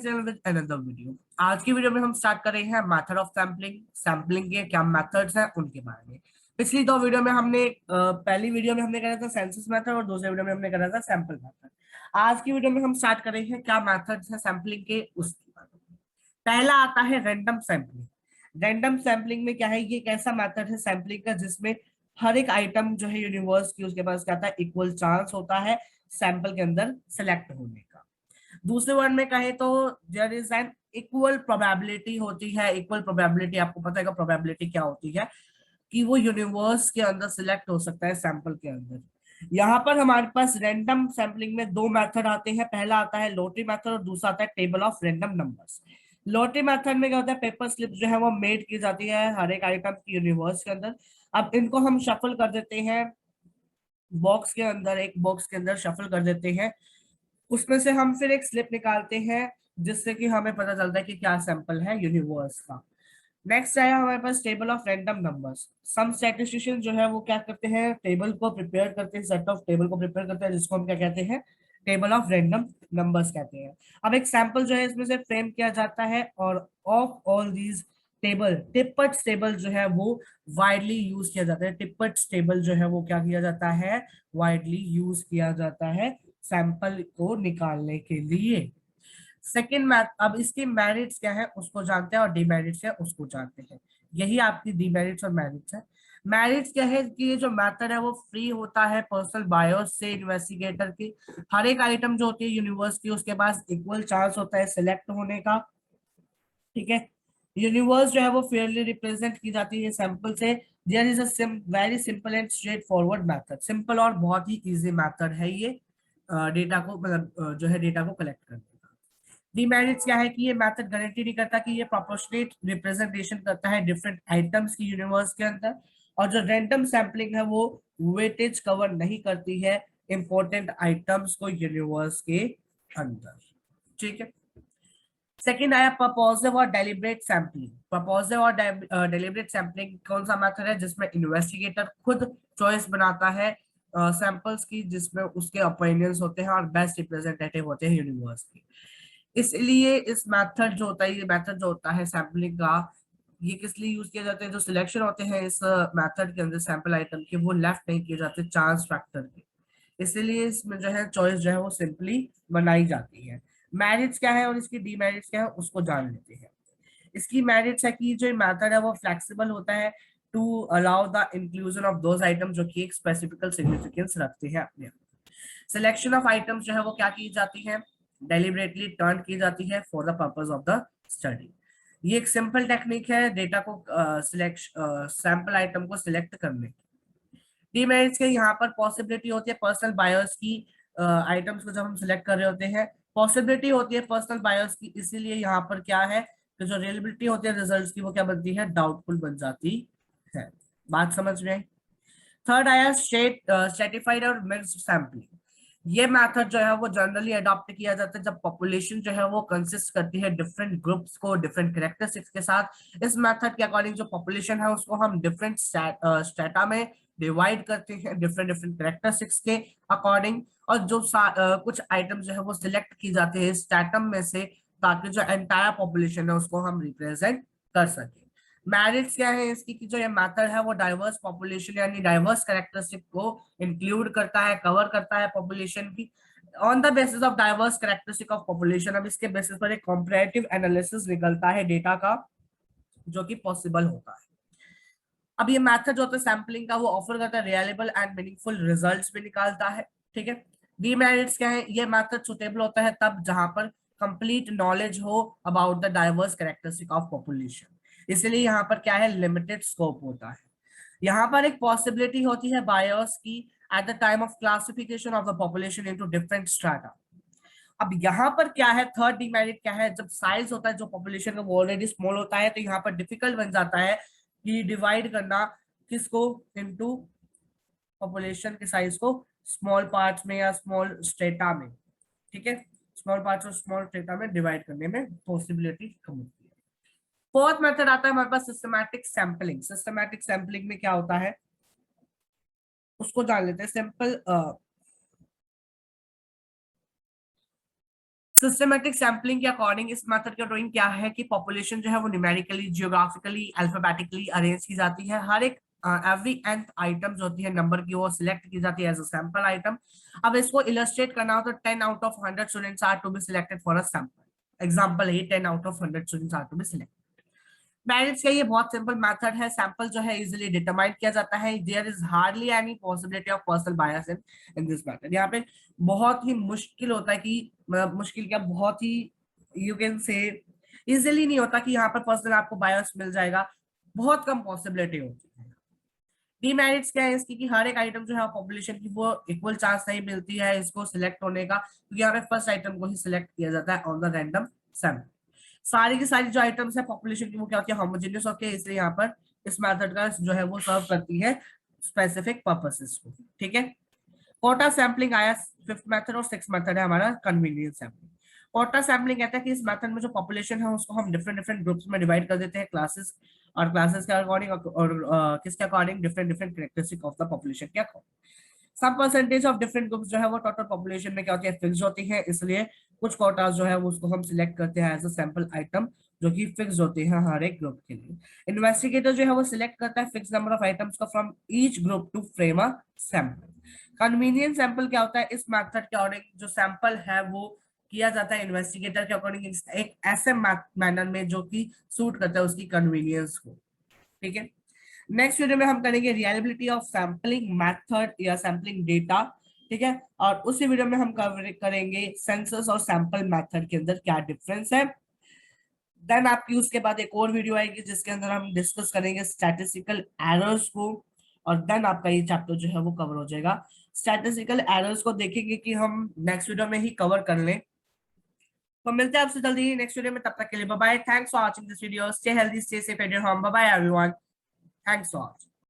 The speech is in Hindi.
Channel with another video. आज की वीडियो में हम स्टार्ट कर रहे हैं मेथड ऑफ सैम्पलिंग। सैम्पलिंग के क्या मेथड्स हैं उनके बारे में। पिछली दो वीडियो में हमने पहली वीडियो में हमने करा था सेंसस मेथड और दूसरे वीडियो में हमने करा था सैंपल मेथड। आज की वीडियो में हम स्टार्ट कर रहे हैं क्या मेथड्स हैं सैम्पलिंग के उसके बारे में। पहला आता है रैंडम सैम्पलिंग। रैंडम सैम्पलिंग में क्या है, ये एक ऐसा मेथड है सैम्पलिंग का जिसमें हर एक आइटम जो है यूनिवर्स की उसके पास क्या आता है, इक्वल चांस होता है सैंपल के अंदर सिलेक्ट होने का। दूसरे वर्ड में कहे तो there is an equal probability होती है। इक्वल प्रोबेबिलिटी आपको पता है प्रोबेबिलिटी क्या होती है, कि वो यूनिवर्स के अंदर सिलेक्ट हो सकता है सैंपल के अंदर। यहाँ पर हमारे पास रैंडम सैम्पलिंग में दो मेथड आते हैं। पहला आता है लॉटरी मेथड और दूसरा आता है table of random numbers. Lottery method में क्या होता है, पेपर स्लिप जो है वो मेड की जाती है हर एक आइटम की यूनिवर्स के अंदर। अब इनको हम शफल कर देते हैं बॉक्स के अंदर, एक बॉक्स के अंदर शफल कर देते हैं। उसमें से हम फिर एक स्लिप निकालते हैं जिससे कि हमें पता चलता है कि क्या सैंपल है यूनिवर्स का। नेक्स्ट आया हमारे पास table of random numbers. Some statistician जो है वो क्या करते हैं, टेबल को प्रिपेयर करते हैं, सेट ऑफ टेबल को प्रिपेयर करते हैं जिसको हम क्या कहते हैं, टेबल ऑफ रैंडम नंबर्स कहते हैं। अब एक सैंपल जो है इसमें से फ्रेम किया जाता है और of all these table, Tippett's table जो है वो वाइडली यूज किया जाता है। टिप्पट्स टेबल जो है वो क्या किया जाता है, वाइडली यूज किया जाता है सैंपल को निकालने के लिए। सेकेंड मैथ, अब इसके मेरिट्स क्या है उसको जानते हैं और डिमेरिट्स क्या है उसको जानते हैं। यही आपकी डिमेरिट्स और मेरिट्स है। मेरिट्स क्या है कि ये जो मेथड है वो फ्री होता है पर्सनल बायस से इन्वेस्टिगेटर की। हर एक आइटम जो होती है यूनिवर्स की उसके पास इक्वल चांस होता है सिलेक्ट होने का। ठीक है, यूनिवर्स जो है वो फेयरली रिप्रेजेंट की जाती है सैंपल से। There is a very simple and straightforward method. Simple और बहुत ही इजी मेथड है ये डेटा को मतलब जो है डेटा को कलेक्ट करने का। डिमेरिट्स क्या है कि ये मेथड गारंटी नहीं करता कि ये प्रोपोर्शनेट रिप्रेजेंटेशन करता है डिफरेंट आइटम्स की यूनिवर्स के अंदर। और जो रैंडम सैम्पलिंग है वो वेटेज कवर नहीं करती है इंपॉर्टेंट आइटम्स को यूनिवर्स के अंदर। ठीक है, सेकेंड आया पर्पोसिव और डेलिब्रेट सैम्पलिंग। पर्पोसिव और डेलिब्रेट सैम्पलिंग कौन सा मेथड है जिसमें इन्वेस्टिगेटर खुद चॉइस बनाता है सैंपल्स की जिसमें उसके ओपिनियंस होते हैं और बेस्ट रिप्रेजेंटेटिव होते हैं यूनिवर्स के। इसलिए इस मेथड जो होता है, ये मेथड जो होता है सैम्पलिंग का, ये किस लिए यूज किया जाता है, जो सिलेक्शन होते हैं इस मेथड के अंदर सैंपल आइटम के वो लेफ्ट नहीं किए जाते चांस फैक्टर के। इसलिए इसमें जो है चॉइस जो है वो सिंपली बनाई जाती है। मेरिट्स क्या है और इसकी डीमेरिट्स क्या है उसको जान लेते हैं। इसकी मेरिट्स है कि जो मेथड है वो फ्लेक्सिबल होता है to allow the inclusion of those item जो कि एक स्पेसिफिकल सिग्निफिकेंस रखते हैं अपने। सिलेक्शन ऑफ आइटम्स जो है वो क्या की जाती है, डेलिबरेटली टर्न की जाती है for the purpose of the study. ये एक सिंपल टेक्निक है डेटा को सिलेक्ट सैंपल आइटम को सिलेक्ट करने की। डीमेरिट्स के यहाँ पर पॉसिबिलिटी होती है पर्सनल बायस की, आइटम्स को जब हम सिलेक्ट कर रहे होते हैं पॉसिबिलिटी होती है पर्सनल बायस की, इसीलिए यहाँ पर क्या है कि जो रियलिबिलिटी होती है रिजल्ट्स की वो क्या बनती है, डाउटफुल बन जाती है। बात समझ में आई। थर्ड आया स्ट्रेटिफाइड और मिक्स्ड सैम्पलिंग। ये मेथड जो है वो जनरली अडॉप्ट किया जाता है जब पॉपुलेशन जो है वो कंसिस्ट करती है डिफरेंट ग्रुप्स को डिफरेंट कैरेक्टरिस्टिक्स के साथ। इस मेथड के अकॉर्डिंग जो पॉपुलेशन है उसको हम डिफरेंट स्टेटा में डिवाइड करते हैं डिफरेंट डिफरेंट कैरेक्टरिस्टिक्स के अकॉर्डिंग। और जो कुछ आइटम जो है वो सिलेक्ट की जाती है स्टेटम में से ताकि जो एंटायर पॉपुलेशन है उसको हम रिप्रेजेंट कर सके। मेरिट्स क्या है इसकी कि जो ये मेथड है वो डाइवर्स पॉपुलेशन यानी डाइवर्स कैरेक्टरिस्टिक को इंक्लूड करता है, कवर करता है पॉपुलेशन की on the basis of diverse characteristic of population. अब इसके बेसिस पर एक कॉम्परेटिव एनालिसिस निकलता है डेटा का जो कि पॉसिबल होता है। अब ये मेथड जो होता है सैम्पलिंग का वो ऑफर करता है रिलायबल एंड मीनिंगफुल रिजल्ट्स भी निकालता है। ठीक है, डीमेरिट्स क्या है, ये मेथड सुटेबल होता है तब जहां पर कंप्लीट नॉलेज हो about the diverse characteristic of population, इसलिए यहाँ पर क्या है लिमिटेड स्कोप होता है। यहाँ पर एक पॉसिबिलिटी होती है बायस की at the time of classification of the population into different strata. अब यहाँ पर क्या है, थर्ड डिमेरिट क्या है, जब साइज होता है जो पॉपुलेशन का वो ऑलरेडी स्मॉल होता है तो यहाँ पर डिफिकल्ट बन जाता है कि डिवाइड करना किसको, इनटू पॉपुलेशन के साइज को स्मॉल पार्ट्स में या स्मॉल स्टेटा में। ठीक है, स्मॉल पार्ट्स और स्मॉल स्टेटा में डिवाइड करने में पॉसिबिलिटी कम होती है। फोर्थ मेथड आता है हमारे पास सिस्टमैटिक सैंपलिंग। सिस्टमैटिक सैंपलिंग में क्या होता है उसको जान लेते हैं। सिस्टमेटिक सैम्पलिंग के अकॉर्डिंग इस मेथड की ड्राइंग क्या है कि पॉपुलेशन जो है वो न्यूमेरिकली, जियोग्राफिकली, अल्फाबेटिकली अरेंज की जाती है। हर एक एवरी nth आइटम जो होती है नंबर की वो सिलेक्ट की जाती है एज अ सैंपल आइटम। अब इसको इलस्ट्रेट करना हो तो 10 out of 100 students are to be selected for a sample. Example है 10 out of 100 students are to be selected. Merits का ये बहुत सिंपल मेथड है। सैंपल जो है इजीली डिटरमाइन किया जाता है। There is hardly any possibility of personal bias in this method. यहाँ पे बहुत ही मुश्किल होता है कि मतलब मुश्किल क्या, बहुत ही यू कैन से इजीली नहीं होता कि यहाँ पर पर्सनल आपको बायस मिल जाएगा। बहुत कम पॉसिबिलिटी होती है। डीमेरिट्स क्या है इसकी कि हर एक आइटम जो है पॉपुलेशन की वो इक्वल चांस नहीं मिलती है इसको सिलेक्ट होने का, क्योंकि यहाँ पे फर्स्ट आइटम को ही सिलेक्ट किया जाता है ऑन द रैंडम सैंपल। सारी की सारी जो आइटम्स है पॉपुलेशन की वो क्या होती है, होमोजेनियस होती है, इसलिए यहाँ पर इस मेथड का जो है वो सर्व करती है स्पेसिफिक पर्पसेस को। ठीक है। कोटा सैम्पलिंग आया फिफ्थ मेथड, और सिक्स मेथड है हमारा कन्वीनियंस सैम्पलिंग। कोटा सैम्पलिंग कहता है कि इस मेथड में जो पॉपुलेशन है उसको हम डिफरेंट डिफरेंट ग्रुप्स में डिवाइड कर देते हैं क्लासेस, और क्लासेस के अकॉर्डिंग और किसके according, different different characteristic of the population के अकॉर्डिंग। सब परसेंटेज ऑफ डिफरेंट ग्रुप्स जो है वो टोटल पॉपुलेशन में क्या होती है, फिक्स होती है, इसलिए कुछ कोटास जो है वो उसको हम सिलेक्ट करते हैं एज अ सैंपल आइटम जो कि फिक्स होते हैं हर एक ग्रुप के लिए। इन्वेस्टिगेटर जो है वो सिलेक्ट करता है फिक्स नंबर ऑफ आइटम्स को from each group to frame a sample. Convenience sample क्या होता है, इस मेथड के अकॉर्डिंग जो सैंपल है वो किया जाता है इन्वेस्टिगेटर के अकॉर्डिंग एक ऐसे मैनर में जो कि सूट करता है उसकी कन्वीनियंस को। ठीक है। नेक्स्ट वीडियो में हम करेंगे रिलायबिलिटी ऑफ सैम्पलिंग मेथड या सैम्पलिंग डेटा। ठीक है। और उसी वीडियो में हम कवर करेंगे सेंसस और सैंपल मेथड के अंदर क्या डिफरेंस है। देन आपकी उसके बाद एक और वीडियो आएगी जिसके अंदर हम डिस्कस करेंगे स्टैटिस्टिकल एरर्स को, और देन आपका ये चैप्टर जो है वो कवर हो जाएगा। स्टैटिस्टिकल एरर्स को देखेंगे कि हम नेक्स्ट वीडियो में ही कवर कर लें। तो मिलते हैं आपसे जल्दी नेक्स्ट वीडियो में, तब तक के लिए bye bye. Thanks for watching this video. Stay healthy, stay safe at your home. Bye bye everyone. Thanks for